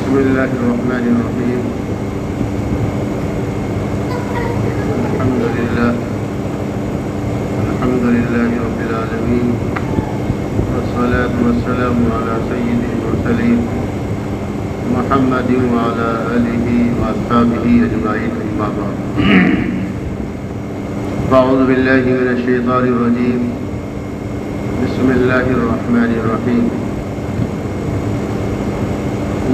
بسم الله الرحمن الرحيم. الحمد لله رب العالمين، والصلاة والسلام على سيد المرسلين محمد وعلى آله وأصحابه أجمعين، أما بعد. أعوذ بالله من الشيطان الرجيم. بسم الله الرحمن الرحيم.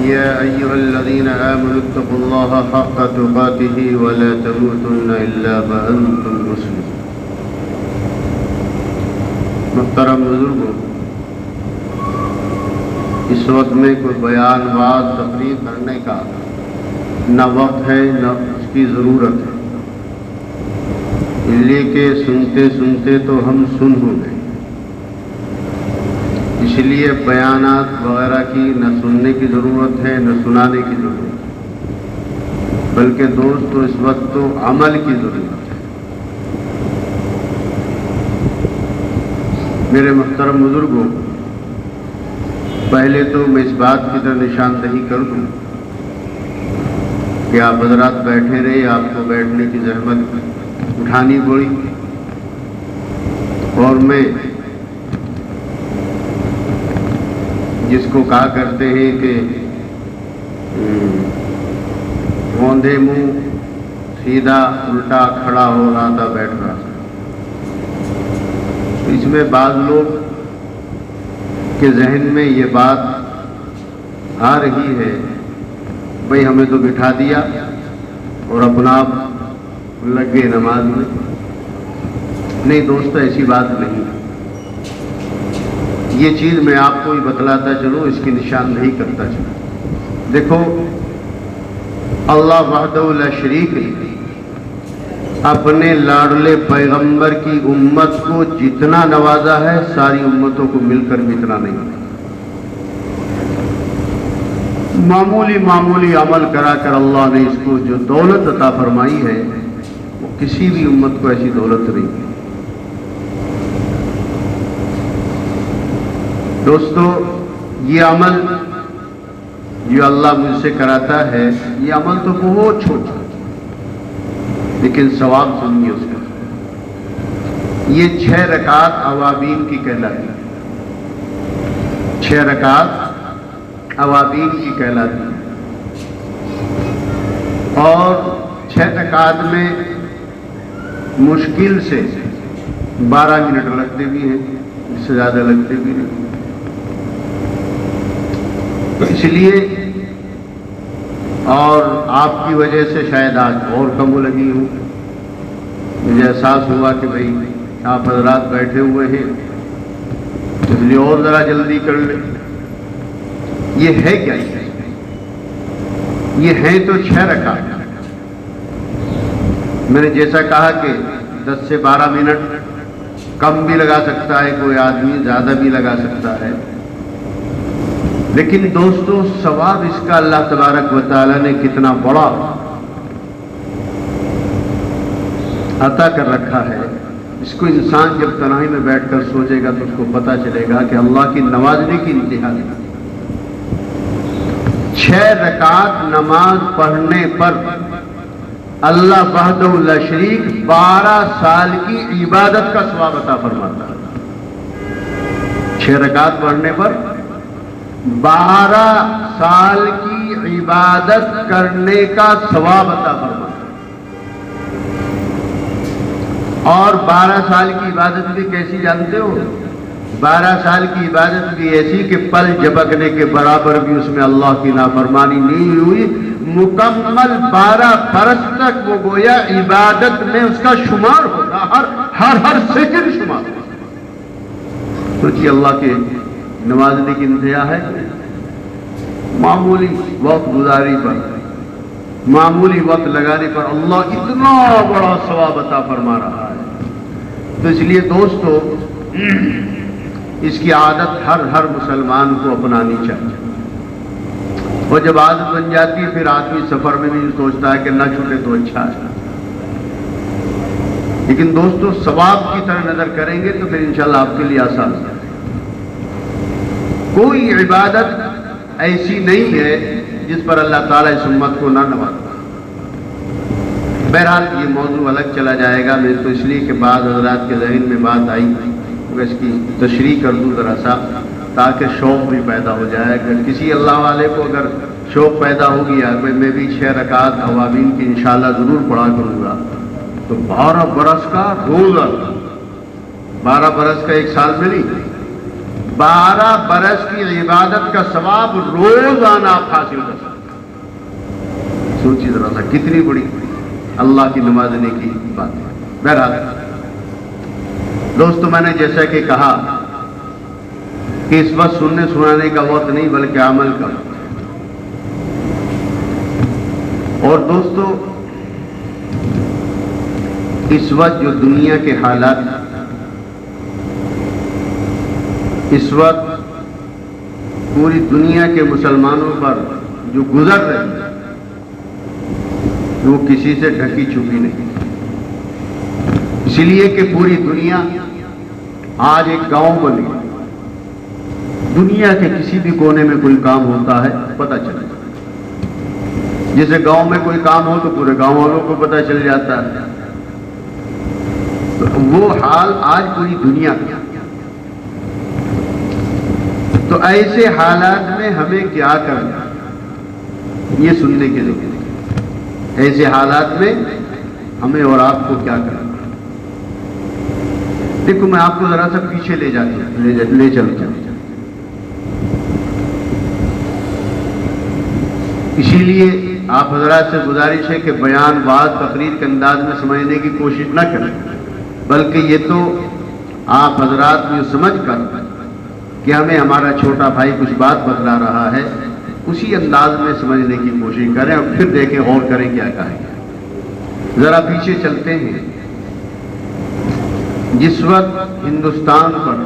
يا أيها الذين آمنوا اتقوا الله حق تقاته ولا تموتن إلا وأنتم مسلمون. محترم بزرگوں، اس وقت میں کوئی بیان بات تقریر کرنے کا نہ وقت ہے نہ اس کی ضرورت ہے، اس لیے کہ سنتے سنتے تو ہم سن ہو گئے. اس لیے بیانات وغیرہ کی نہ سننے کی ضرورت ہے نہ سنانے کی ضرورت ہے، بلکہ دوستو اس وقت تو عمل کی ضرورت ہے. میرے محترم بزرگوں، پہلے تو میں اس بات کی طرح نشاندہی کر دوں کہ آپ حضرات بیٹھے رہے، آپ کو بیٹھنے کی زحمت اٹھانی پڑی، اور میں جس کو کہا کرتے ہیں کہ گوندے منہ سیدھا الٹا کھڑا ہو رہا تھا، بیٹھ رہا تھا. اس میں بعض لوگ کے ذہن میں یہ بات آ رہی ہے، بھئی ہمیں تو بٹھا دیا اور اپنا آپ لگ گئے نماز میں. نہیں دوستو، ایسی بات نہیں. یہ چیز میں آپ کو ہی بتلاتا چلوں، اس کی نشاندہی کرتا چلوں. دیکھو، اللہ وحدہ لا شریک نے اپنے لاڈلے پیغمبر کی امت کو جتنا نوازا ہے، ساری امتوں کو مل کر بھی اتنا نہیں. معمولی عمل کرا کر اللہ نے اس کو جو دولت عطا فرمائی ہے، وہ کسی بھی امت کو ایسی دولت نہیں ہے. دوستو، یہ عمل جو اللہ مجھ سے کراتا ہے، یہ عمل تو بہت چھوٹا، لیکن ثواب سنیے اس کا. یہ 6 رکعت اوابین کی کہلاتی ہے. 6 رکعت اوابین کی کہلاتی ہے، اور 6 رکعت میں مشکل سے 12 منٹ لگتے بھی ہیں، اس سے زیادہ لگتے بھی نہیں. اس لیے اور آپ کی وجہ سے شاید آج اور کم لگی ہوں. مجھے احساس ہوا کہ بھئی آپ حضرات بیٹھے ہوئے ہیں، اس لیے اور ذرا جلدی کر لیں. یہ ہے کیا؟ یہ ہے تو 6 رکعت. میں نے جیسا کہا کہ 10 سے 12 منٹ کم بھی لگا سکتا ہے کوئی آدمی، زیادہ بھی لگا سکتا ہے، لیکن دوستو ثواب اس کا اللہ تبارک و تعالی نے کتنا بڑا عطا کر رکھا ہے. اس کو انسان جب تنہائی میں بیٹھ کر سوچے گا تو اس کو پتہ چلے گا کہ اللہ کی نوازنے کی انتہا ہے. 6 رکعت نماز پڑھنے پر اللہ وحدہ لا شریک 12 سال کی عبادت کا ثواب عطا فرماتا ہے. 6 رکعت پڑھنے پر 12 سال کی عبادت کرنے کا ثواب عطا فرماتا ہے. اور 12 سال کی عبادت بھی کیسی جانتے ہو؟ 12 سال کی عبادت بھی ایسی کہ پل جھپکنے کے برابر بھی اس میں اللہ کی نافرمانی نہیں ہوئی. مکمل 12 برس تک وہ گویا عبادت میں اس کا شمار ہوگا، ہر سیکنڈ شمار ہوگا. سوچیے اللہ کے نوازنے کی انتہا ہے. معمولی وقت گزاری پر، معمولی وقت لگانے پر اللہ اتنا بڑا ثواب عطا فرما رہا ہے. تو اس لیے دوستو، اس کی عادت ہر مسلمان کو اپنانی چاہیے. اور جب عادت بن جاتی ہے پھر آدمی سفر میں بھی سوچتا ہے کہ نہ چھوٹے تو اچھا ہے. لیکن دوستو ثواب کی طرح نظر کریں گے تو پھر انشاءاللہ آپ کے لیے آسان ہے. کوئی عبادت ایسی نہیں ہے جس پر اللہ تعالیٰ اس امت کو نہ نوازا۔ بہرحال یہ موضوع الگ چلا جائے گا، میں تو اس لیے کہ بعض حضرات کے ذہن میں بات آئی کہ اس کی تشریح کر دوں ذرا سا، تاکہ شوق بھی پیدا ہو جائے۔ اگر کسی اللہ والے کو اگر شوق پیدا ہو گیا، میں بھی 6 رکعت اوابین کی انشاءاللہ ضرور پڑھا کروں گا، تو 12 برس کا روزہ، 12 برس کا ایک سال میں نہیں، 12 برس کی عبادت کا ثواب روزانہ آپ حاصل کر سکتے۔ سوچیے ذرا سا کتنی بڑی اللہ کی نوازنے کی بات ہے۔ بہرحال دوستو، میں نے جیسا کہ کہا کہ اس وقت سننے سنانے کا وقت نہیں بلکہ عمل کا وقت ہے۔ اور دوستو، اس وقت جو دنیا کے حالات، اس وقت پوری دنیا کے مسلمانوں پر جو گزر رہی ہے، وہ کسی سے ڈھکی چھپی نہیں، اسی لیے کہ پوری دنیا آج ایک گاؤں بنی۔ دنیا کے کسی بھی کونے میں کوئی کام ہوتا ہے پتہ چل جاتا ہے، جیسے گاؤں میں کوئی کام ہو تو پورے گاؤں والوں کو پتہ چل جاتا ہے، تو وہ حال آج پوری دنیا کا۔ تو ایسے حالات میں ہمیں کیا کرنا، یہ سننے کے لیے، ایسے حالات میں ہمیں اور آپ کو کیا کرنا۔ دیکھو، میں آپ کو ذرا سا پیچھے لے چلتا ہوں، اسی لیے آپ حضرات سے گزارش ہے کہ بیان بعض تقریر کے انداز میں سمجھنے کی کوشش نہ کریں، بلکہ یہ تو آپ حضرات یہ سمجھ کر کہ ہمیں ہمارا چھوٹا بھائی کچھ بات بتلا رہا ہے، اسی انداز میں سمجھنے کی کوشش کریں اور پھر دیکھیں غور کریں کیا کہیں گے۔ ذرا پیچھے چلتے ہیں۔ جس وقت ہندوستان پر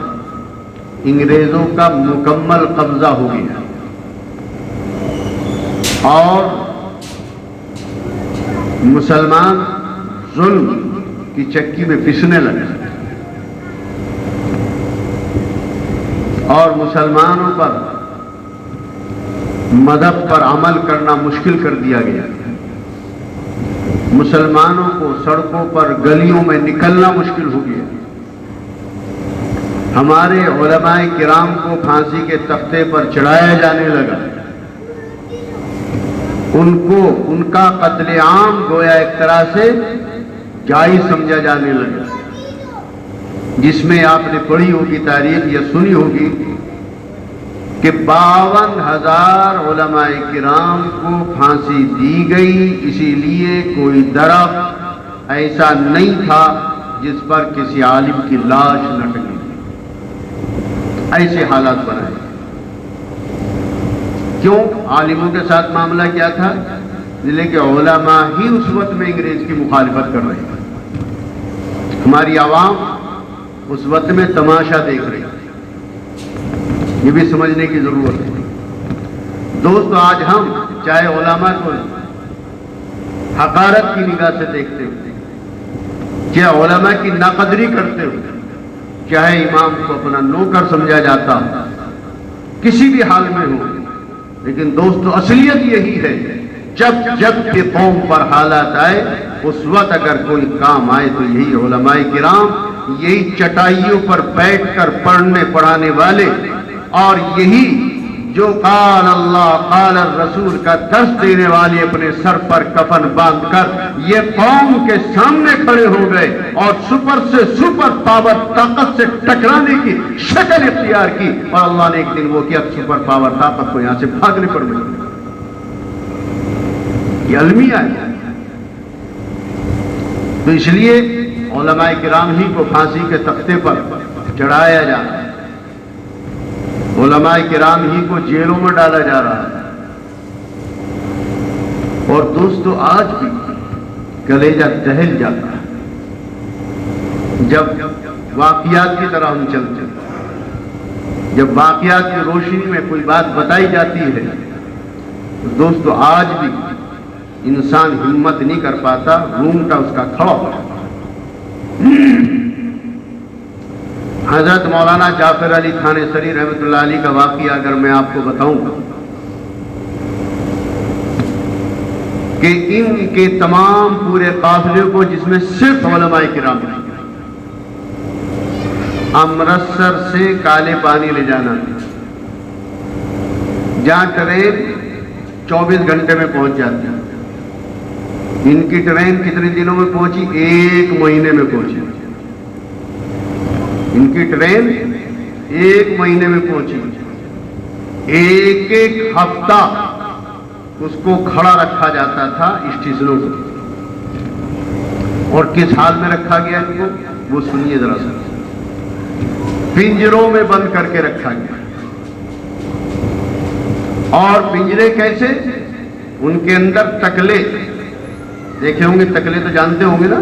انگریزوں کا مکمل قبضہ ہو گیا اور مسلمان ظلم کی چکی میں پسنے لگے اور مسلمانوں پر مذہب پر عمل کرنا مشکل کر دیا گیا، مسلمانوں کو سڑکوں پر گلیوں میں نکلنا مشکل ہو گیا، ہمارے علماء کرام کو پھانسی کے تختے پر چڑھایا جانے لگا، ان کا قتل عام گویا ایک طرح سے جائز سمجھا جانے لگا، جس میں آپ نے پڑھی ہوگی تاریخ یا سنی ہوگی کہ 52,000 علماء کرام کو پھانسی دی گئی، اسی لیے کوئی درخت ایسا نہیں تھا جس پر کسی عالم کی لاش نہ ٹکی، ایسے حالات بنائے۔ کیوں؟ عالموں کے ساتھ معاملہ کیا تھا؟ اس لیے کہ علماء ہی اس وقت میں انگریز کی مخالفت کر رہے تھے، ہماری عوام اس وقت میں تماشا دیکھ رہی ہے، یہ بھی سمجھنے کی ضرورت ہے۔ دوستو، آج ہم چاہے علماء کو حقارت کی نگاہ سے دیکھتے ہوئے، چاہے علماء کی ناقدری کرتے ہوئے، چاہے امام کو اپنا نوکر سمجھا جاتا ہو، کسی بھی حال میں ہو، لیکن دوستو اصلیت یہی ہے، جب کہ قوم پر حالات آئے، اس وقت اگر کوئی کام آئے تو یہی علماء کرام، یہی چٹائیوں پر بیٹھ کر پڑھنے پڑھانے والے، اور یہی جو قال اللہ قال الرسول کا درس دینے والے اپنے سر پر کفن باندھ کر یہ قوم کے سامنے کھڑے ہو گئے اور سپر سے سپر پاور طاقت سے ٹکرانے کی شکل اختیار کی، اور اللہ نے ایک دن وہ کیا، سپر پاور طاقت کو یہاں سے بھاگنے پڑ گئی۔ یہ المیہ ہے۔ تو اس لیے علماء کرام ہی کو پھانسی کے تختے پر چڑھایا جا رہا ہے، علماء کرام ہی کو جیلوں میں ڈالا جا رہا ہے۔ اور دوستو، آج بھی کلیجہ دہل جاتا ہے جب واقعات کی طرح ہم چلتے ہیں، جب واقعات کی روشنی میں کوئی بات بتائی جاتی ہے تو دوستو آج بھی انسان ہمت نہیں کر پاتا، رونگٹا اس کا کھڑا ہو جاتا۔ حضرت مولانا جعفر علی تھانیسری رحمۃ اللہ علیہ کا واقعہ اگر میں آپ کو بتاؤں کہ ان کے تمام پورے قافلے کو، جس میں صرف علماء کرام ہیں، امرتسر سے کالے پانی لے جانا، جہاں ٹرین 24 گھنٹے میں پہنچ جاتی ہے۔ ان کی ٹرین کتنے دنوں میں پہنچی؟ 1 مہینے میں پہنچی۔ ان کی ٹرین 1 مہینے میں پہنچی۔ ایک ایک ہفتہ اس کو کھڑا رکھا جاتا تھا اسٹیشنوں کو، اور کس حال میں رکھا گیا ان کو وہ سنیے ذرا سا۔ پنجروں میں بند کر کے رکھا گیا، اور پنجرے کیسے؟ ان کے اندر تکلے دیکھے ہوں گے، تکلے تو جانتے ہوں گے نا،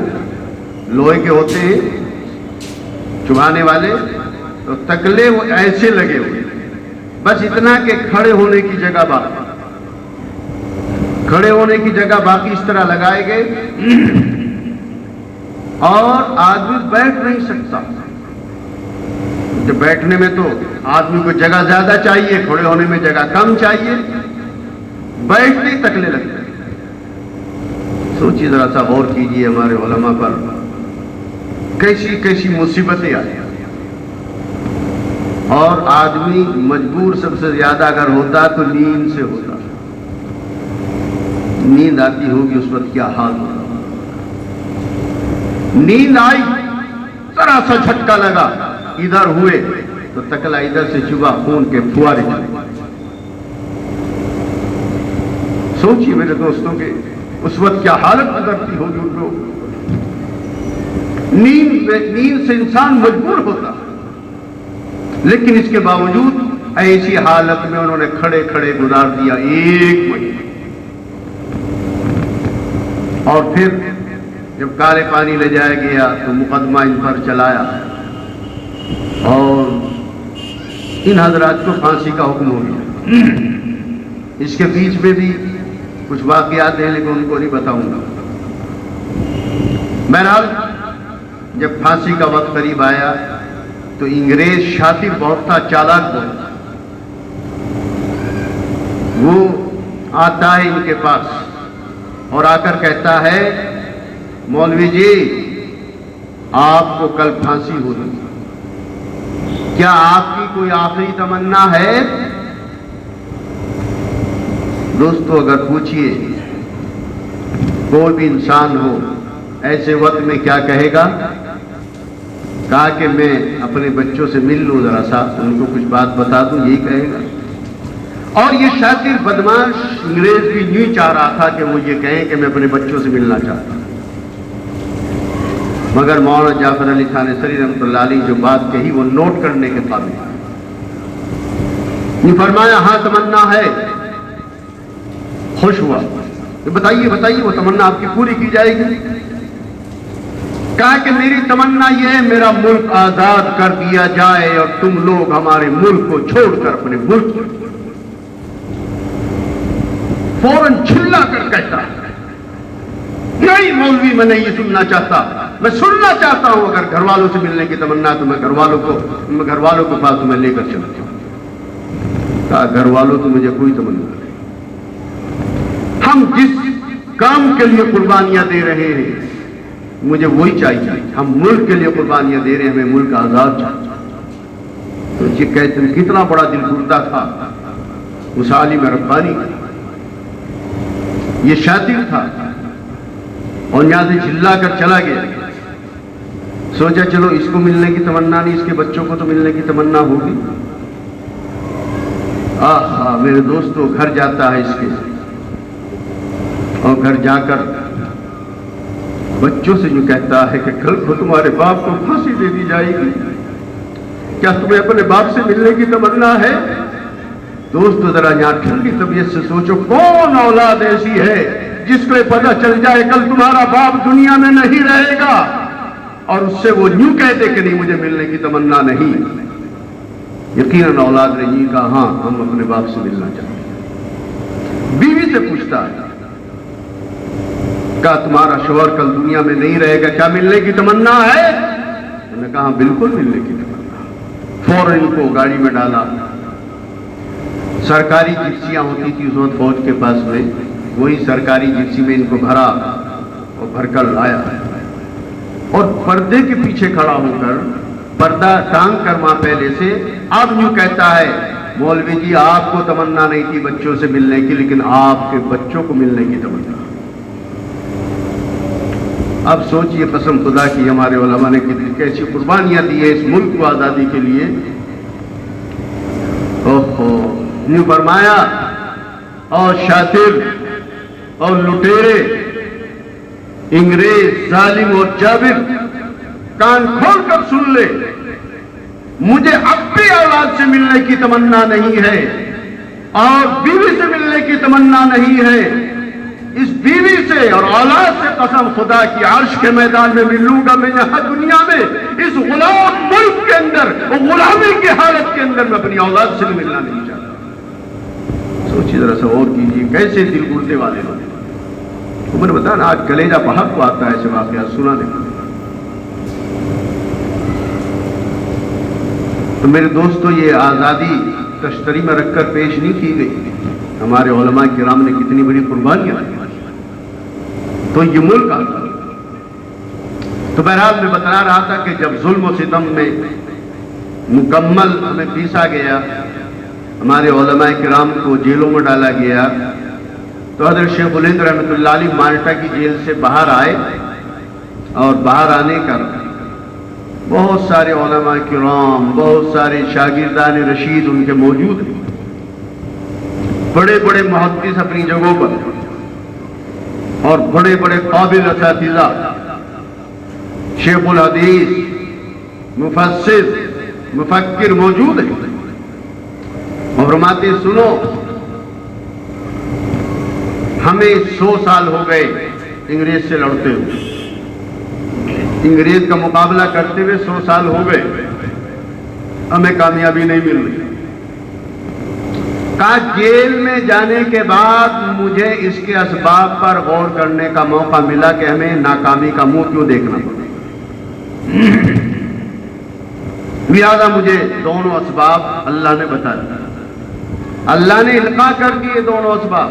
لوہے کے ہوتے ہیں چبھانے والے، تو تکلے وہ ایسے لگے ہوئے، بس اتنا کہ کھڑے ہونے کی جگہ باقی، کھڑے ہونے کی جگہ باقی اس طرح لگائے گئے، اور آدمی بیٹھ نہیں سکتا۔ جب بیٹھنے میں تو آدمی کو جگہ زیادہ چاہیے، کھڑے ہونے میں جگہ کم چاہیے، بیٹھنے تکلے لگتے ہیں۔ سوچیے ذرا سا، غور کیجیے ہمارے علماء پر کیسی کیسی مصیبتیں آئی، اور آدمی مجبور سب سے زیادہ اگر ہوتا تو نیند سے ہوتا۔ نیند آتی ہوگی اس وقت کیا حال ہوتا۔ نیند آئی، ذرا سا جھٹکا لگا، ادھر ہوئے تو تکلا ادھر سے چبھا، خون کے پھوارے چلے۔ سوچیے میرے دوستوں کے اس وقت کیا حالت گزرتی ہوگی ان لوگ۔ نیند سے انسان مجبور ہوتا، لیکن اس کے باوجود ایسی حالت میں انہوں نے کھڑے کھڑے گزار دیا 1 مہینہ۔ اور پھر جب کالے پانی لے جایا گیا تو مقدمہ ان پر چلایا، اور ان حضرات کو پھانسی کا حکم ہو گیا۔ اس کے بیچ میں بھی کچھ واقعات ہیں، لیکن ان کو نہیں بتاؤں گا۔ بہرحال جب پھانسی کا وقت قریب آیا تو انگریز شاطر بہت تھا، چالاک بہت تھا، وہ آتا ہے ان کے پاس اور آ کر کہتا ہے، مولوی جی آپ کو کل پھانسی ہوگی، کیا آپ کی کوئی آخری تمنا ہے؟ دوستو اگر پوچھئے کوئی بھی انسان ہو ایسے وقت میں کیا کہے گا؟ کہا کہ میں اپنے بچوں سے مل لوں، ذرا سا ان کو کچھ بات بتا دوں، یہی کہے گا۔ اور یہ شاطر بدماش انگریز بھی یوں چاہ رہا تھا کہ وہ یہ کہیں کہ میں اپنے بچوں سے ملنا چاہتا ہوں، مگر مولانا جعفر علی تھانیسری رحمۃ اللہ علیہ جو بات کہی وہ نوٹ کرنے کے قابل ہے۔ یہ فرمایا ہاں تمنا ہے، خوش ہوا، بتائیے بتائیے وہ تمنا آپ کی پوری کی جائے گی۔ کہا کہ میری تمنا یہ ہے میرا ملک آزاد کر دیا جائے اور تم لوگ ہمارے ملک کو چھوڑ کر اپنے ملک کو۔ فوراً چلا کر کہتا ہے نہیں مولوی میں نہیں یہ سننا چاہتا، میں سننا چاہتا ہوں، اگر گھر والوں سے ملنے کی تمنا تو میں گھر والوں کو پاس میں لے کر چلتا ہوں۔ کہا گھر والوں تو مجھے کوئی تمنا نہیں، ہم جس کام کے لیے قربانیاں دے رہے ہیں مجھے وہی چاہیے، ہم ملک کے لیے قربانیاں دے رہے ہیں، ہمیں ملک آزاد چاہیے۔ تو یہ کہتے ہیں کتنا بڑا دل ٹوٹتا تھا اس عالم ربانی، یہ شاطر تھا، اور یہاں سے چلا کر چلا گیا۔ سوچا چلو اس کو ملنے کی تمنا نہیں، اس کے بچوں کو تو ملنے کی تمنا ہوگی۔ آہا میرے دوستو، گھر جاتا ہے اس کے، اور گھر جا کر بچوں سے جو کہتا ہے کہ کل کو تمہارے باپ کو پھانسی دے دی جائے گی، کیا تمہیں اپنے باپ سے ملنے کی تمنا ہے؟ دوستو ذرا یہاں ٹھنڈی طبیعت سے سوچو، کون اولاد ایسی ہے جس کو پتہ چل جائے کل تمہارا باپ دنیا میں نہیں رہے گا اور اس سے وہ یوں کہتے کہ نہیں مجھے ملنے کی تمنا نہیں؟ یقیناً اولاد نے یہ کہا ہاں ہم اپنے باپ سے ملنا چاہتے ہیں۔ بیوی سے پوچھتا ہے، کہا تمہارا شوہر کل دنیا میں نہیں رہے گا، کیا ملنے کی تمنا ہے؟ انہوں نے کہا بالکل ملنے کی تمنا۔ فوراً ان کو گاڑی میں ڈالا، سرکاری جپسیاں ہوتی تھی اس وقت فوج کے پاس میں، وہی سرکاری جپسی میں ان کو بھرا اور بھر کر لایا اور پردے کے پیچھے کھڑا ہو کر پردہ ٹانگ کر وہاں پہلے سے اب یوں کہتا ہے مولوی جی آپ کو تمنا نہیں تھی بچوں سے ملنے کی لیکن آپ کے بچوں کو ملنے کی تمنا. اب سوچئے قسم خدا کی ہمارے علماء نے کتنی کیسی قربانیاں دی ہے اس ملک کو آزادی کے لیے. یوں فرمایا اور شاطر اور لٹیرے انگریز ظالم اور جابر کان کھول کر سن لے مجھے اب بھی اولاد سے ملنے کی تمنا نہیں ہے اور بیوی سے ملنے کی تمنا نہیں ہے. اس بیوی سے اور اولاد سے قسم خدا کی عرش کے میدان میں ملوں گا میں یہاں دنیا میں اس غلام ملک کے اندر غلامی کی حالت کے اندر میں اپنی اولاد سے ملنا نہیں چاہتا. سوچیے ذرا سا اور کیجیے کیسے دل گھٹنے والے لوگ. میں نے بتایا نا آج کلیجہ بہت کو آتا ہے ایسے واقعات سنانے کا. تو میرے دوستو یہ آزادی تشتری میں رکھ کر پیش نہیں کی گئی. ہمارے علماء کرام نے کتنی بڑی قربانیاں دی تو یہ ملک آتا. تو بہرحال میں بتلا رہا تھا کہ جب ظلم و ستم میں مکمل ہمیں پیسا گیا ہمارے علماء کرام کو جیلوں میں ڈالا گیا تو حضرت شیخ الہند رحمۃ اللہ علیہ مالٹا کی جیل سے باہر آئے اور باہر آنے کا بہت سارے علماء کرام بہت سارے شاگردان رشید ان کے موجود ہیں. بڑے بڑے محدث اپنی جگہوں پر اور بڑے بڑے قابل اساتذہ شیخ الحدیث مفسر مفکر موجود ہیں اور فرماتے سنو ہمیں 100 سال ہو گئے انگریز سے لڑتے ہوئے انگریز کا مقابلہ کرتے ہوئے 100 سال ہو گئے ہمیں کامیابی نہیں مل رہی. کہا جیل میں جانے کے بعد مجھے اس کے اسباب پر غور کرنے کا موقع ملا کہ ہمیں ناکامی کا منہ کیوں دیکھنا پڑا. لہذا مجھے دونوں اسباب اللہ نے بتا دیا. اللہ نے القاء کر دیے دونوں اسباب.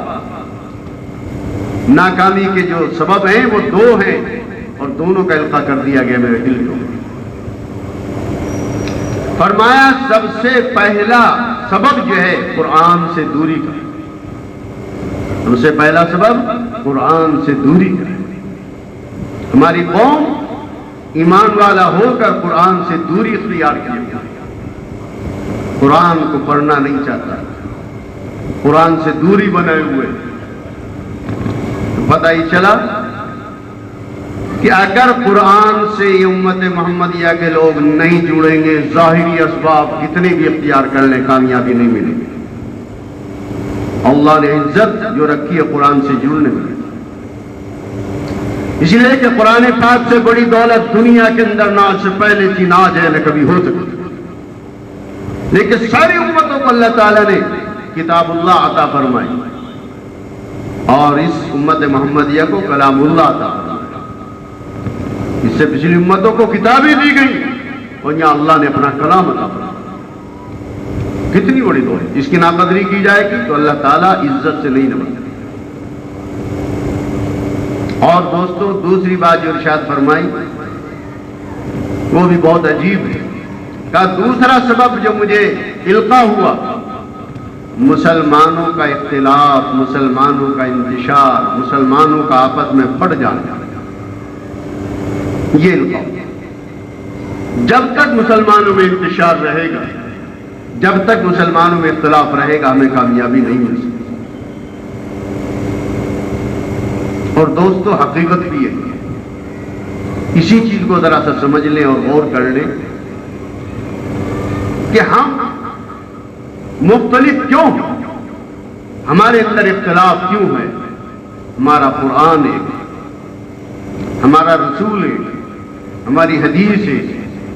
ناکامی کے جو سبب ہیں وہ 2 ہیں اور دونوں کا القاء کر دیا گیا میرے دل کو. فرمایا سب سے پہلا سبب جو ہے قرآن سے دوری کا. سب سے پہلا سبب قرآن سے دوری کا. ہماری قوم ایمان والا ہو کر قرآن سے دوری اختیار کی. قرآن کو پڑھنا نہیں چاہتا قرآن سے دوری بنائے ہوئے. پتہ ہی چلا کہ اگر قرآن سے یہ امت محمدیہ کے لوگ نہیں جڑیں گے ظاہری اسباب کتنے بھی اختیار کر لیں کامیابی نہیں ملے گی. اللہ نے عزت جو رکھی ہے قرآن سے جڑنے میں. اس لیے کہ قرآن پاک سے بڑی دولت دنیا کے اندر نہ آج سے پہلے تھی نہ آج ہے نہ کبھی ہو سکتی. لیکن ساری امتوں کو اللہ تعالیٰ نے کتاب اللہ عطا فرمائی اور اس امت محمدیہ کو کلام اللہ عطا فرمائی. اس سے پچھلی امتوں کو کتابیں دی گئی اور یہاں اللہ نے اپنا کلام عطا فرمایا. کتنی بڑی دولت. اس کی ناقدری کی جائے گی تو اللہ تعالیٰ عزت سے نہیں نوازے. اور دوستو دوسری بات جو ارشاد فرمائی وہ بھی بہت عجیب ہے. کا دوسرا سبب جو مجھے القاء ہوا مسلمانوں کا اختلاف مسلمانوں کا انتشار مسلمانوں کا آپس میں پڑ جانا. یہ القاء جب تک مسلمانوں میں انتشار رہے گا جب تک مسلمانوں میں اختلاف رہے گا ہمیں کامیابی نہیں مل سکتی. اور دوستو حقیقت بھی ہے. اسی چیز کو ذرا سا سمجھ لیں اور غور کر لیں کہ ہم مختلف کیوں ہیں ہمارے اندر اختلاف کیوں ہے. ہمارا قرآن ہے ہمارا رسول ہے ہماری حدیث ہے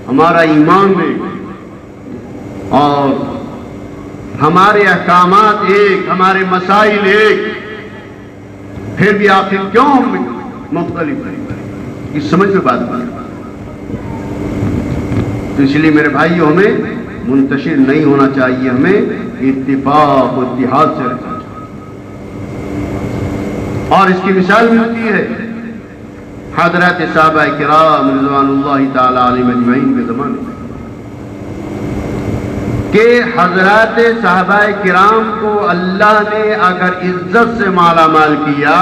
ہمارا ایمان ہے اور ہمارے احکامات ایک ہمارے مسائل ایک. پھر بھی آخر کیوں ہم مختلف ہیں اس سمجھ میں بات بات. تو اس لیے میرے بھائیوں ہمیں منتشر نہیں ہونا چاہیے. ہمیں اتفاق و اتحاد سے رکھنا چاہیے. اور اس کی مثال ملتی ہے حضرات صحابہ کرام رضوان اللہ تعالی علیہم اجمعین کے زمانے میں، کہ حضرات صحابہ کرام کو اللہ نے اگر عزت سے مالا مال کیا،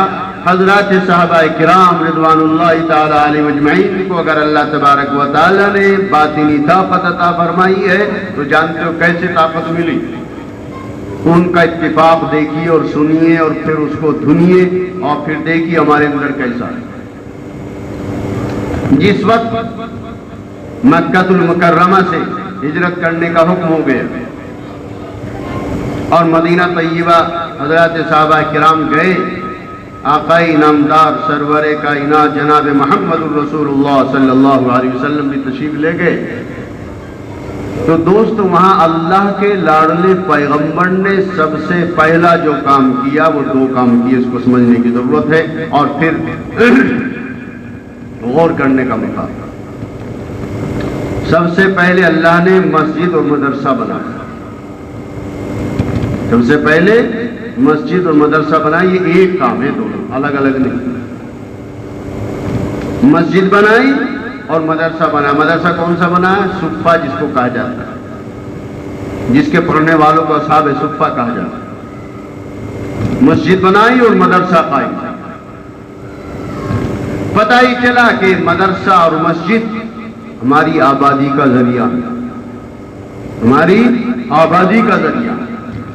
حضرات صحابہ کرام رضوان اللہ تعالی علیہم اجمعین کو اگر اللہ تبارک و تعالی نے باطنی طاقت عطا فرمائی ہے، تو جانتے ہو کیسے طاقت ملی؟ ان کا اتفاق دیکھیے اور سنیے اور پھر اس کو دھنیے اور پھر دیکھیے ہمارے اندر کیسا ہے۔ جس وقت مکہ المکرمہ سے ہجرت کرنے کا حکم ہو گیا اور مدینہ طیبہ حضرات صحابہ کرام گئے، آقا انعامدار سرور کائنات جناب محمد الرسول اللہ صلی اللہ علیہ وسلم بھی تشریف لے گئے، تو دوست وہاں اللہ کے لاڈلے پیغمبر نے سب سے پہلا جو کام کیا وہ دو کام کیے، اس کو سمجھنے کی ضرورت ہے اور پھر غور کرنے کا موقع۔ سب سے پہلے اللہ نے مسجد اور مدرسہ بنایا، سب سے پہلے مسجد اور مدرسہ بنایا، یہ ایک کام ہے، دونوں الگ الگ نہیں۔ مسجد بنائی اور مدرسہ بنایا۔ مدرسہ کون سا بنایا؟ صفہ جس کو کہا جاتا ہے، جس کے پڑھنے والوں کو اصحاب صفہ کہا جاتا ہے۔ مسجد بنائی اور مدرسہ قائم۔ پتہ ہی چلا کہ مدرسہ اور مسجد ہماری آبادی کا ذریعہ ہے، ہماری آبادی کا ذریعہ۔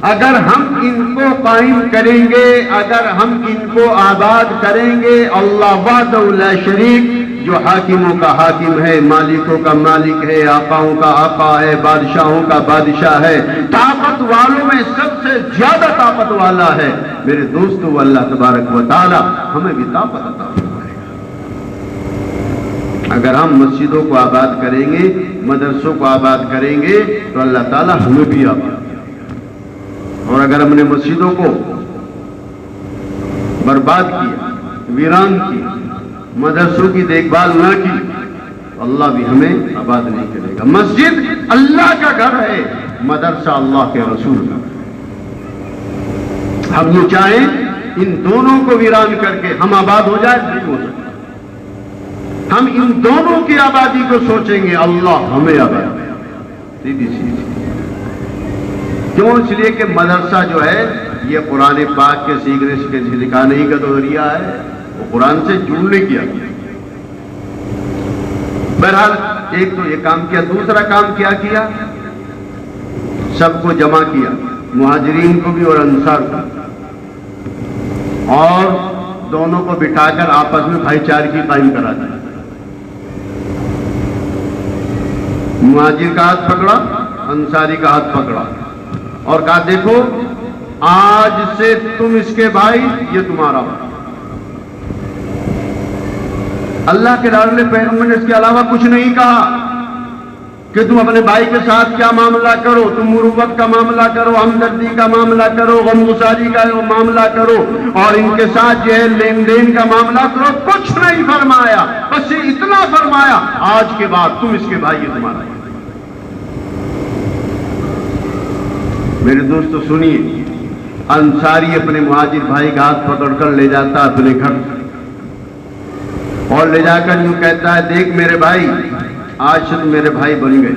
اگر ہم ان کو قائم کریں گے، اگر ہم ان کو آباد کریں گے، اللہ وحدہ لا شریک جو حاکموں کا حاکم ہے، مالکوں کا مالک ہے، آقاؤں کا آقا ہے، بادشاہوں کا بادشاہ ہے، طاقت والوں میں سب سے زیادہ طاقت والا ہے، میرے دوستو اللہ تبارک و تعالی ہمیں بھی طاقت عطا فرمائے گا۔ اگر ہم مسجدوں کو آباد کریں گے، مدرسوں کو آباد کریں گے، تو اللہ تعالی ہمیں بھی آباد کرے گا۔ اور اگر ہم نے مسجدوں کو برباد کیا، ویران کیا، مدرسوں کی دیکھ بھال نہ کی، اللہ بھی ہمیں آباد نہیں کرے گا۔ مسجد اللہ کا گھر ہے، مدرسہ اللہ کے رسول کا۔ ہم یہ چاہیں ان دونوں کو ویران کر کے ہم آباد ہو جائے، نہیں ہو سکتا۔ ہم ان دونوں کی آبادی کو سوچیں گے، اللہ ہمیں آباد کرے گا۔ سیدھی سیدھی کیوں؟ اس لیے کہ مدرسہ جو ہے یہ قرآن پاک کے سیکھنے سکھانے کا تو ذریعہ ہے، وہ قرآن سے جڑنے کیا۔ بہرحال ایک تو یہ کام کیا، دوسرا کام کیا کیا؟ سب کو جمع کیا، مہاجرین کو بھی اور انصار کو، اور دونوں کو بٹھا کر آپس میں بھائی چارگی قائم کرا دیا۔ مہاجر کا ہاتھ پکڑا، انصاری کا ہاتھ پکڑا اور کہا دیکھو آج سے تم اس کے بھائی، یہ تمہارا بھائی۔ اللہ کے لاڈلے پیغمبر نے اس کے علاوہ کچھ نہیں کہا کہ تم اپنے بھائی کے ساتھ کیا معاملہ کرو، تم مروت کا معاملہ کرو، ہمدردی کا معاملہ کرو، غمگساری کا معاملہ کرو، اور ان کے ساتھ جو ہے لین دین کا معاملہ کرو، کچھ نہیں فرمایا، بس اتنا فرمایا آج کے بعد تم اس کے بھائی، یہ تمہارا ہے۔ میرے دوستو سنیے، انصاری اپنے مہاجر بھائی کا ہاتھ پکڑ کر لے جاتا اپنے گھر، اور لے جا کر یوں کہتا ہے دیکھ میرے بھائی، آج سے تم میرے بھائی بن گئے،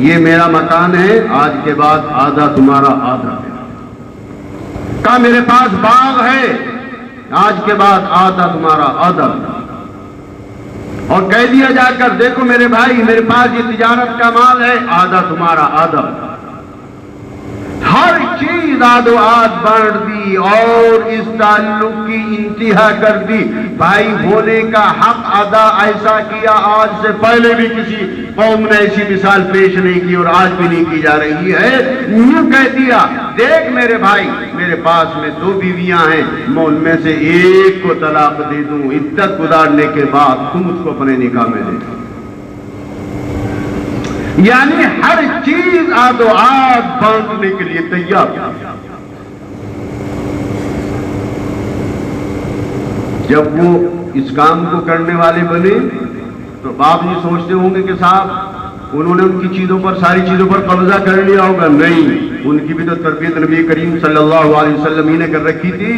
یہ میرا مکان ہے، آج کے بعد آدھا تمہارا آدھا۔ کہا میرے پاس باغ ہے، آج کے بعد آدھا تمہارا آدھا۔ اور کہہ دیا جا کر دیکھو میرے بھائی، میرے پاس یہ تجارت کا مال ہے، آدھا تمہارا آدھا۔ ہر چیز آد و آد بانٹ دی اور اس تعلق کی انتہا کر دی، بھائی ہونے کا حق ادا ایسا کیا آج سے پہلے بھی کسی قوم نے ایسی مثال پیش نہیں کی اور آج بھی نہیں کی جا رہی ہے۔ یوں کہہ دیا دیکھ میرے بھائی، میرے پاس میں 2 بیویاں ہیں، میں ان میں سے ایک کو طلاق دے دوں، عدت گزارنے کے بعد تم اس کو اپنے نکاح میں دے دو۔ یعنی ہر چیز آد و آد بانٹنے کے لیے تیار۔ جب وہ اس کام کو کرنے والے بنے تو باپ جی سوچتے ہوں گے کہ صاحب انہوں نے ان کی چیزوں پر، ساری چیزوں پر قبضہ کر لیا ہوگا، نہیں، ان کی بھی تو تربیت نبی کریم صلی اللہ علیہ وسلم ہی نے کر رکھی تھی۔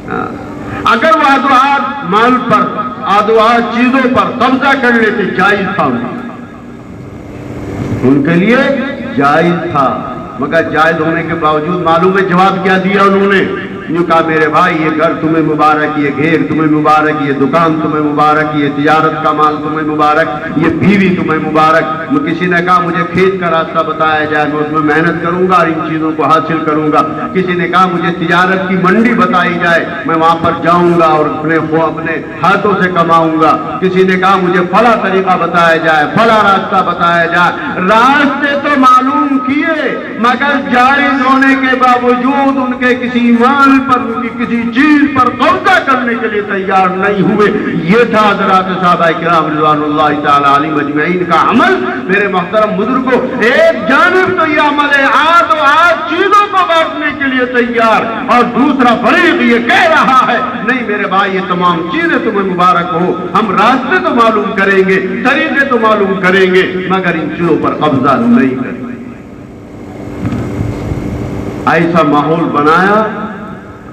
اگر وہ ادوات مال پر، ادوات چیزوں پر قبضہ کر لیتے جائز تھا، ان کے لیے جائز تھا، مگر جائز ہونے کے باوجود معلوم ہے جواب کیا دیا انہوں نے؟ یوں کہا میرے بھائی یہ گھر تمہیں مبارک، یہ گھیر تمہیں مبارک، یہ دکان تمہیں مبارک، یہ تجارت کا مال تمہیں مبارک، یہ بیوی تمہیں مبارک۔ کسی نے کہا مجھے کھیت کا راستہ بتایا جائے، میں اس میں محنت کروں گا اور ان چیزوں کو حاصل کروں گا۔ کسی نے کہا مجھے تجارت کی منڈی بتائی جائے، میں وہاں پر جاؤں گا اور اپنے ہاتھوں سے کماؤں گا۔ کسی نے کہا مجھے فلاں طریقہ بتایا جائے، فلاں راستہ بتایا جائے۔ راستے تو معلوم کیے، مگر جائز ہونے کے باوجود ان کے کسی مال پر، ان کی کسی چیز پر قبضہ کرنے کے لیے تیار نہیں ہوئے۔ یہ تھا حضرات صحابہ کرام رضوان اللہ تعالی علیہم اجمعین کا عمل۔ میرے محترم بزرگوں، ایک جانب تو یہ عمل ہے آج و آج چیزوں کو بانٹنے کے لیے تیار، اور دوسرا فریق یہ کہہ رہا ہے نہیں میرے بھائی یہ تمام چیزیں تمہیں مبارک ہو، ہم راستے تو معلوم کریں گے، طریقے تو معلوم کریں گے، مگر ان چیزوں پر قبضہ نہیں کریں گے۔ ایسا ماحول بنایا،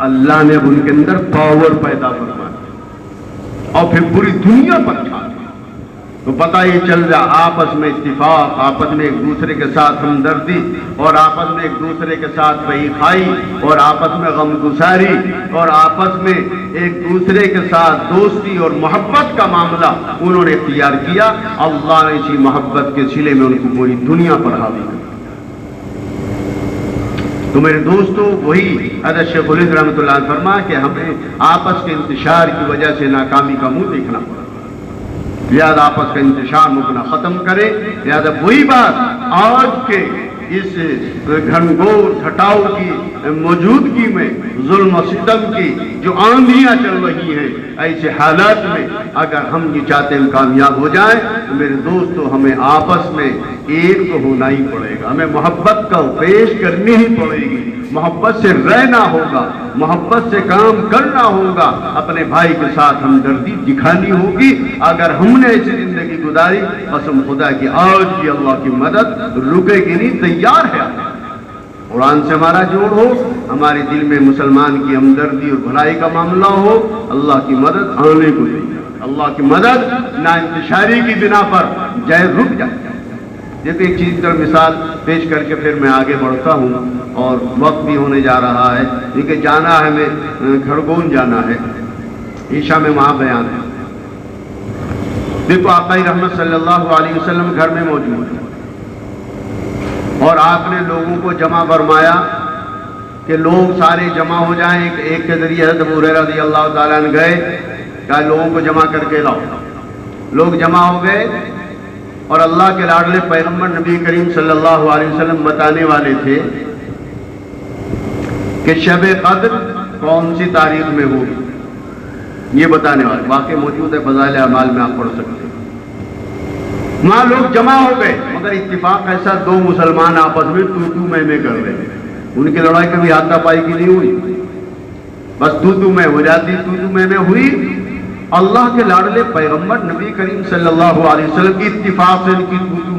اللہ نے اب ان کے اندر پاور پیدا فرمایا اور پھر پوری دنیا پر چھا گیا۔ تو پتہ یہ چل رہا آپس میں اتفاق، آپس میں ایک دوسرے کے ساتھ ہمدردی، اور آپس میں ایک دوسرے کے ساتھ بہی خائی، اور آپس میں غم گساری، اور آپس میں ایک دوسرے کے ساتھ دوستی اور محبت کا معاملہ انہوں نے اختیار کیا۔ اللہ نے اسی محبت کے صلے میں ان کو پوری دنیا پر حاوی کیا۔ تو میرے دوستو، وہی حضرت شیخ الہند رحمۃ اللہ علیہ فرما کہ ہمیں آپس کے انتشار کی وجہ سے ناکامی کا منہ دیکھنا پڑا، لہذا آپس کا انتشار مکنا ختم کرے۔ لہذا وہی بات آج کے اس گھنگور گھٹاؤ کی موجودگی میں، ظلم و ستم کی جو آندھیاں چل رہی ہیں، ایسے حالات میں اگر ہم یہ چاہتے ہیں کامیاب ہو جائیں تو میرے دوستو ہمیں آپس میں ایک تو ہونا ہی پڑے گا، ہمیں محبت کا پیش کرنی ہی پڑے گی، محبت سے رہنا ہوگا، محبت سے کام کرنا ہوگا، اپنے بھائی کے ساتھ ہمدردی دکھانی ہوگی۔ اگر ہم نے ایسی زندگی گزاری، قسم خدا کی آج بھی اللہ کی مدد رکے گی نہیں، تیار ہے۔ قرآن سے ہمارا جوڑ ہو، ہمارے دل میں مسلمان کی ہمدردی اور بھلائی کا معاملہ ہو، اللہ کی مدد آنے کو نہیں، اللہ کی مدد نا انتشاری کی بنا پر جائے رک جائے۔ دیکھو ایک چیز کا مثال پیش کر کے پھر میں آگے بڑھتا ہوں، اور وقت بھی ہونے جا رہا ہے کیونکہ جانا ہے، ہمیں کھڑگون جانا ہے، عشاء میں وہاں بیان ہے۔ دیکھو آقا رحمت صلی اللہ علیہ وسلم گھر میں موجود ہے، اور آپ نے لوگوں کو جمع فرمایا کہ لوگ سارے جمع ہو جائیں۔ ایک کے ذریعے حضرت ابو ہریرہ رضی اللہ تعالیٰ عنہ گئے، کہا لوگوں کو جمع کر کے لاؤ۔ لوگ جمع ہو گئے، اور اللہ کے لاڈلے پیغمبر نبی کریم صلی اللہ علیہ وسلم بتانے والے تھے کہ شب قدر کون سی تاریخ میں ہوگی، یہ بتانے والے واقع موجود ہے فضائل اعمال میں، آپ پڑھ سکتے ہیں۔ وہاں لوگ جمع ہو گئے، مگر اتفاق ایسا دو مسلمان آپس میں تو میں کر رہے ہیں، ان کی لڑائی کبھی ہاتھا پائی کی نہیں ہوئی، بس تو میں ہو جاتی، تو میں ہوئی۔ اللہ کے لاڈلے پیغمبر نبی کریم صلی اللہ علیہ وسلم کی اتفاق سے ان کی تو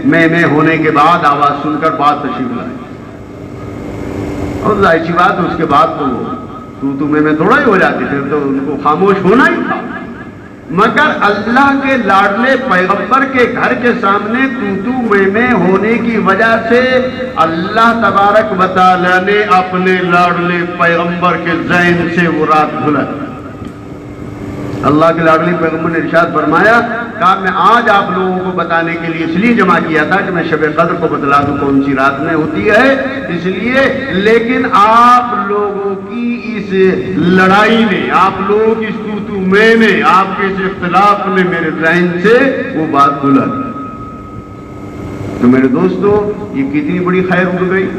میں ہونے کے بعد آواز سن کر بات تشریف لائے، اور ظاہر سی بات اس کے بعد تو میں تھوڑا ہی ہو جاتی، پھر تو ان کو خاموش ہونا ہی تھا۔ مگر اللہ کے لاڈلے پیغمبر کے گھر کے سامنے تو میں ہونے کی وجہ سے اللہ تبارک و تعالی نے اپنے لاڈلے پیغمبر کے ذہن سے وہ رات بھلا۔ اللہ کے لاڈلے پیغمبر نے ارشاد فرمایا، کہا میں آج آپ لوگوں کو بتانے کے لیے اس لیے جمع کیا تھا کہ میں شب قدر کو بتلا دوں کون سی رات میں ہوتی ہے، اس لیے، لیکن آپ لوگوں کی اس لڑائی نے، آپ لوگ اس تو میں نے، آپ کے اس اختلاف نے میرے ذہن سے وہ بات بھلا دی۔ تو میرے دوستو، یہ کتنی بڑی خیر اڑ گئی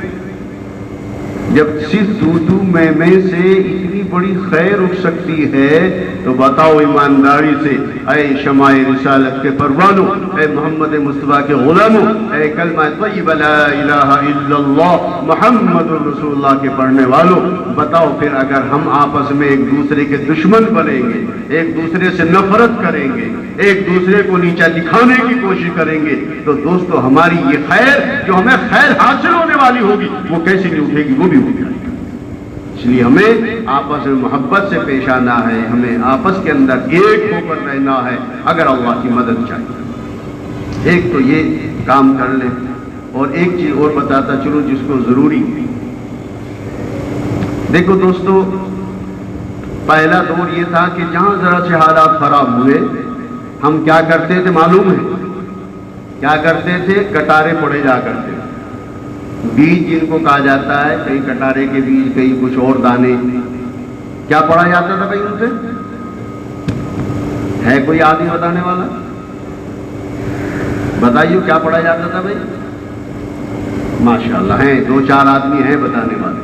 جب صرف تو میں سے اتنی بڑی خیر اٹھ سکتی ہے، تو بتاؤ ایمانداری سے، اے شمع رسالت کے پروانوں، اے محمد مصطفیٰ کے غلاموں، اے کلمہ طیبہ لا الہ الا اللہ محمد رسول اللہ کے پڑھنے والوں، بتاؤ پھر اگر ہم آپس میں ایک دوسرے کے دشمن بنیں گے، ایک دوسرے سے نفرت کریں گے، ایک دوسرے کو نیچا دکھانے کی کوشش کریں گے، تو دوستو ہماری یہ خیر جو ہمیں خیر حاصل ہونے والی ہوگی وہ کیسے نہیں اٹھے گی، وہ بھی ہو جائے گی۔ اس لیے ہمیں آپس میں محبت سے پیش آنا ہے، ہمیں آپس کے اندر ایک ہو کر رہنا ہے اگر اللہ کی مدد چاہیے۔ ایک تو یہ کام کر لیں، اور ایک چیز اور بتاتا چلوں جس کو ضروری، دیکھو دوستو، پہلا دور یہ تھا کہ جہاں ذرا سے حالات خراب ہوئے ہم کیا کرتے تھے معلوم ہے؟ کیا کرتے تھے؟ کٹارے پڑے جا کرتے تھے، بیج جن کو کہا جاتا ہے، کئی کٹارے کے بیج، کئی کچھ اور دانے، کیا پڑھا جاتا تھا بھائی ان سے؟ ہے کوئی آدمی بتانے والا؟ بتائیے کیا پڑھا جاتا تھا بھائی؟ ماشاءاللہ ہیں، دو چار آدمی ہیں بتانے والے۔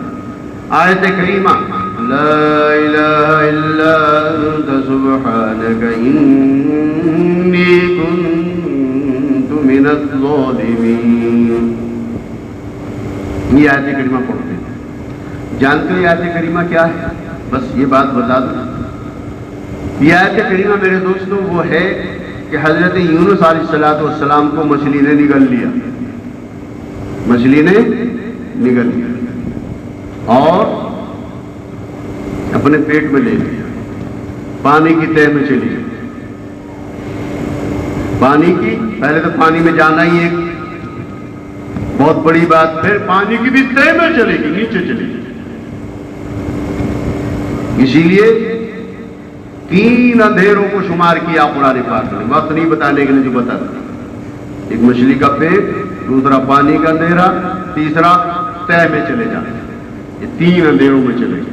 آیت کریمہ لا الہ الا انت سبحانک انی کنت من الظالمین، یہ آیت کریمہ پڑھتے ہیں۔ جانتے ہو یہ آیت کریمہ کیا ہے؟ بس یہ بات بتا دوں، یہ آیت کریمہ میرے دوستوں وہ ہے کہ حضرت یونس علیہ السلام کو مچھلی نے نگل لیا، مچھلی نے نگل لیا اور اپنے پیٹ میں لے لیا، پانی کی تہ میں چلی گئی۔ پانی کی، پہلے تو پانی میں جانا ہی ایک بہت بڑی بات، پھر پانی کی بھی تہ میں چلے گی، نیچے چلے گی۔ اسی لیے 3 اندھیروں کو شمار کیا قرآن پاک نے، وقت نہیں بتانے کے لیے جو بتا دیا، ایک مچھلی کا پیٹ، دوسرا پانی کا اندھیرا، تیسرا تہ میں چلے جانا، یہ 3 اندھیروں میں چلے گئے۔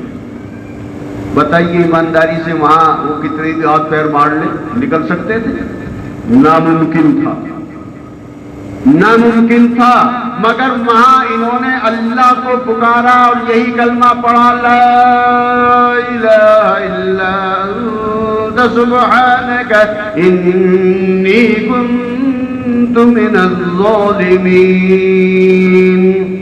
بتائیے ایمانداری سے وہاں وہ کتنے ہاتھ پیر مار لے، نکل سکتے تھے؟ ناممکن تھا، ناممکن تھا، مگر وہاں انہوں نے اللہ کو پکارا اور یہی کلمہ پڑھا، لا الہ الا انت سبحانک انی کنت من الظالمین۔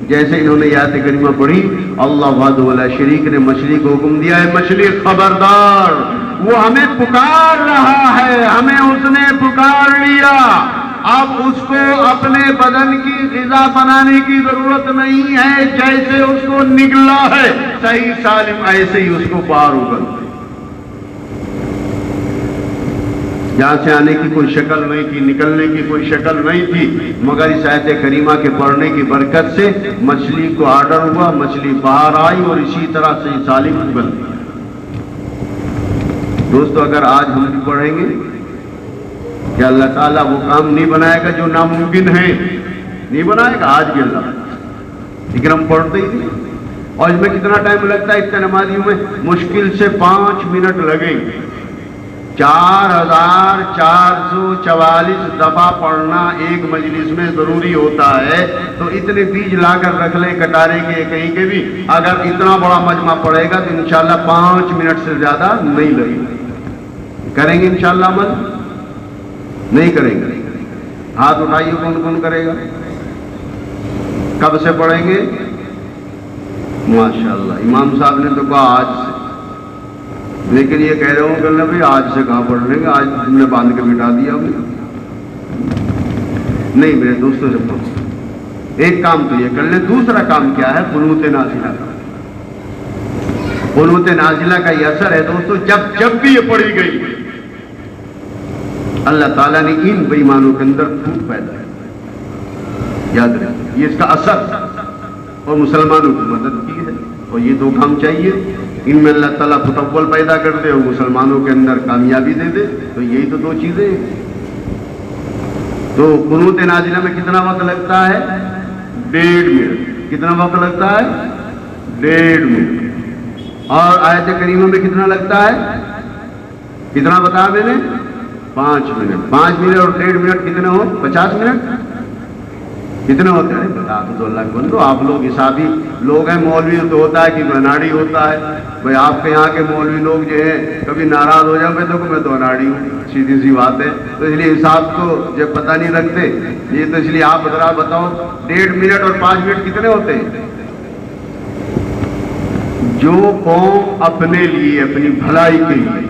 جیسے انہوں نے آیت کریمہ پڑھی، اللہ وحدہ لا شریک نے مچھلی کو حکم دیا ہے، مچھلی خبردار، وہ ہمیں پکار رہا ہے، ہمیں اس نے پکار لیا، اب اس کو اپنے بدن کی غذا بنانے کی ضرورت نہیں ہے، جیسے اس کو نگلا ہے صحیح سالم ایسے ہی اس کو باہر اگل، جہاں سے آنے کی کوئی شکل نہیں تھی، نکلنے کی کوئی شکل نہیں تھی، مگر اس آیت کریمہ کے پڑھنے کی برکت سے مچھلی کو آرڈر ہوا، مچھلی باہر آئی اور اسی طرح سے سالم اگل گیا۔ دوستو اگر آج ہم بھی پڑھیں گے کہ اللہ تعالیٰ وہ کام نہیں بنائے گا جو ناممکن ہے، نہیں بنائے گا آج بھی اللہ، لیکن ہم پڑھتے ہی نہیں۔ اور اس میں کتنا ٹائم لگتا ہے؟ اتنے نمازیوں میں مشکل سے 5 منٹ لگیں گے۔ 4444 دفعہ پڑھنا ایک مجلس میں ضروری ہوتا ہے، تو اتنے بیج لا کر رکھ لیں کٹارے کے کہیں کے بھی، اگر اتنا بڑا مجمع پڑے گا تو انشاءاللہ 5 منٹ سے زیادہ نہیں لگے گا۔ کریں گے انشاءاللہ عمل؟ نہیں کریں گے؟ ہاتھ اٹھائیے، کون کون کرے گا؟ کب سے پڑھیں گے؟ ماشاءاللہ امام صاحب نے تو کہا آج سے، لیکن یہ کہہ رہے ہوں کہ اللہ بھائی آج سے کہاں پڑھ لیں گے، آج تم نے باندھ کے بٹھا دیا ہمیں۔ نہیں میرے دوستوں سے پڑھو، ایک کام تو یہ کر لیں، دوسرا کام کیا ہے؟ قنوت نازلہ کا۔ قنوت نازلہ کا یہ اثر ہے دوستو، جب بھی یہ پڑھی گئی اللہ تعالیٰ نے ان بے ایمانوں کے اندر پھوٹ پیدا ہے، یاد رکھیں یہ اس کا اثر، اور مسلمانوں کی مدد کی ہے، اور یہ 2 کام چاہیے، ان میں اللہ تعالیٰ فتول پیدا کر دے اور مسلمانوں کے اندر کامیابی دے دے، تو یہی تو 2 چیزیں ہیں۔ تو قنوت نازلہ میں کتنا وقت لگتا ہے؟ 1.5 منٹ۔ کتنا وقت لگتا ہے؟ 1.5 منٹ۔ اور آیت کریمہ میں کتنا لگتا ہے؟ کتنا بتا میں نے؟ 5 منٹ۔ 5 منٹ اور 1.5 منٹ کتنے ہو؟ 50 منٹ کتنے ہوتے ہیں؟ بتا دو اللہ کے بندو، آپ لوگ حسابی لوگ ہیں، مولوی تو ہوتا ہے کہ اناڑی ہوتا ہے، بھائی آپ کے یہاں کے مولوی لوگ جو ہیں کبھی ناراض ہو جائیں، میں تو اناڑی ہوں، سیدھی سی بات ہے، تو اس لیے حساب کو جب پتہ نہیں رکھتے، یہ تو اس لیے آپ ذرا بتاؤ 1.5 منٹ اور 5 منٹ کتنے ہوتے ہیں؟ جو قوم اپنے لیے اپنی بھلائی کے لیے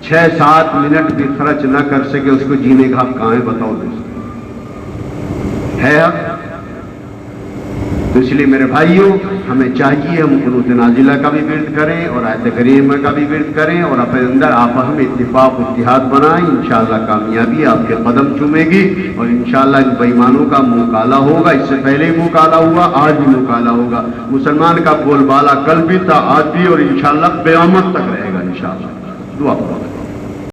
6-7 منٹ بھی خرچ نہ کر سکے، اس کو جینے کا حق کہاں ہے؟ بتاؤ دوست، ہے حق؟ تو اس لیے میرے بھائیوں ہمیں چاہیے ہم قنوت نازلہ کا بھی ورد کریں اور آیت کریمہ کا بھی ورد کریں اور اپنے اندر آپس میں اتفاق و اتحاد بنائیں. انشاءاللہ کامیابی آپ کے قدم چومے گی اور انشاءاللہ ان بےایمانوں کا منہ کالا ہوگا. اس سے پہلے منہ کالا ہوا, آج بھی منہ کالا ہوگا. مسلمان کا بول بالا کل بھی تھا, آج بھی, اور انشاءاللہ قیامت تک رہے گا انشاءاللہ. دعا کرو.